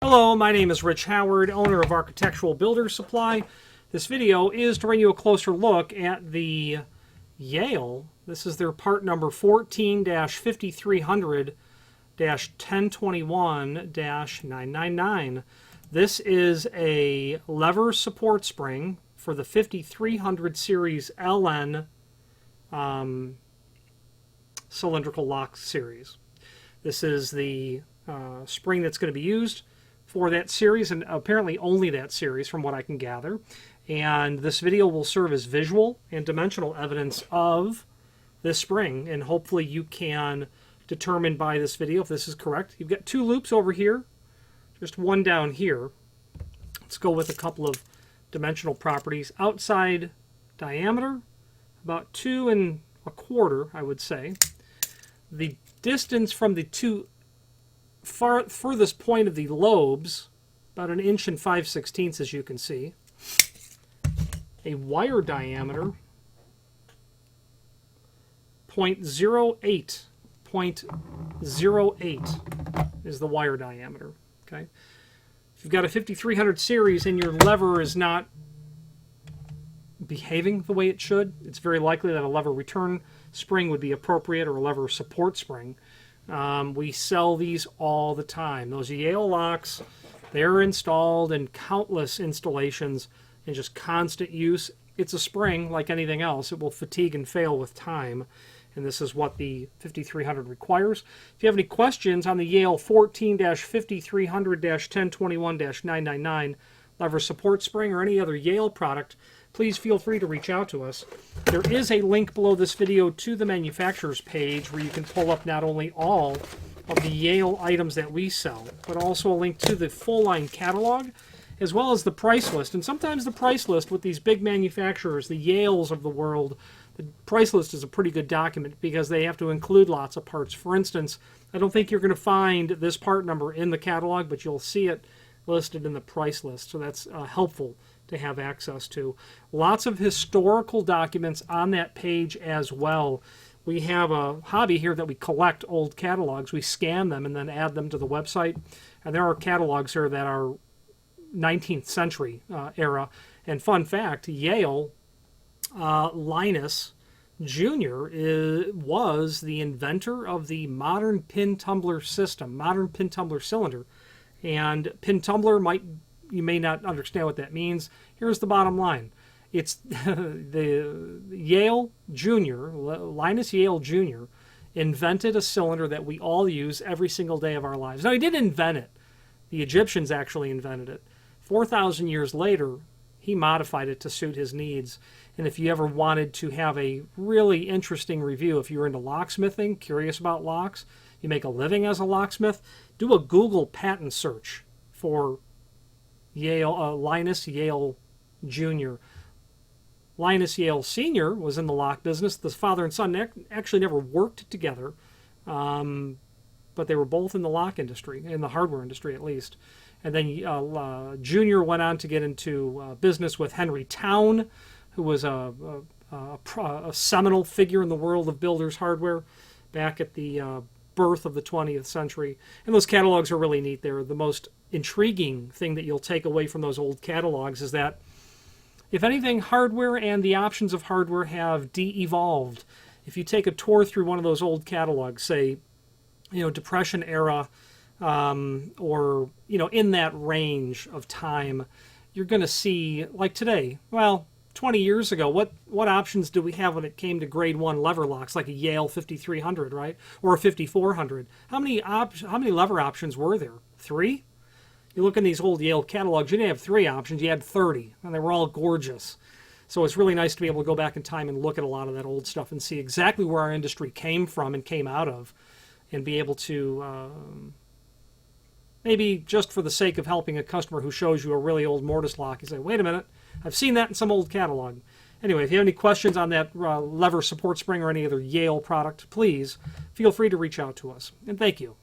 Hello, my name is Rich Howard, owner of Architectural Builders Supply. This video is to bring you a closer look at the Yale. This is their part number 14-5300-1021-999. This is a lever support spring for the 5300 series LN cylindrical lock series. This is the spring that's going to be used for that series, and apparently only that series from what I can gather. And this video will serve as visual and dimensional evidence of this spring, and hopefully you can determine by this video if this is correct. You've got two loops over here, just one down here. Let's go with a couple of dimensional properties. Outside diameter, about 2 1/4, I would say. The distance from the two furthest point of the lobes, about 1 5/16 inches, as you can see. A wire diameter, 0.08 is the wire diameter. Okay, if you've got a 5300 series and your lever is not behaving the way it should, it's very likely that a lever return spring would be appropriate, or a lever support spring. We sell these all the time. Those Yale locks, they're installed in countless installations and just constant use. It's a spring like anything else. It will fatigue and fail with time, and this is what the 5300 requires. If you have any questions on the Yale 14-5300-1021-999 lever support spring or any other Yale product, please feel free to reach out to us. There is a link below this video to the manufacturer's page where you can pull up not only all of the Yale items that we sell, but also a link to the full line catalog, as well as the price list. And sometimes the price list with these big manufacturers, the Yales of the world, the price list is a pretty good document because they have to include lots of parts. For instance, I don't think you're going to find this part number in the catalog, but you'll see it listed in the price list, so that's helpful to have access to. Lots of historical documents on that page as well. We have a hobby here that we collect old catalogs. We scan them and then add them to the website, and there are catalogs here that are 19th century era. And fun fact, Yale, Linus Jr. was the inventor of the modern pin tumbler system, modern pin tumbler cylinder. And pin tumbler, you may not understand what that means. Here's the bottom line. It's the Yale Jr., Linus Yale Jr., invented a cylinder that we all use every single day of our lives. Now, he didn't invent it. The Egyptians actually invented it. 4,000 years later, he modified it to suit his needs. And if you ever wanted to have a really interesting review, if you're into locksmithing, curious about locks, you make a living as a locksmith, do a Google patent search for Yale, Linus Yale Jr. Linus Yale Sr. was in the lock business. The father and son actually never worked together, but they were both in the lock industry, in the hardware industry at least. And then Jr. went on to get into business with Henry Town, who was a seminal figure in the world of builders hardware back at the birth of the 20th century. And those catalogs are really neat. They're the most intriguing thing that you'll take away from those old catalogs is that, if anything, hardware and the options of hardware have de-evolved. If you take a tour through one of those old catalogs, say, Depression era, or, in that range of time, you're going to see, like today, well, 20 years ago, what options do we have when it came to grade 1 lever locks, like a Yale 5300, right? Or a 5400? How many lever options were there? 3? You look in these old Yale catalogs, you didn't have 3 options, you had 30, and they were all gorgeous. So it's really nice to be able to go back in time and look at a lot of that old stuff and see exactly where our industry came from and came out of, and be able to, maybe just for the sake of helping a customer who shows you a really old mortise lock, you say, wait a minute, I've seen that in some old catalog. Anyway, if you have any questions on that lever support spring or any other Yale product, please feel free to reach out to us. And thank you.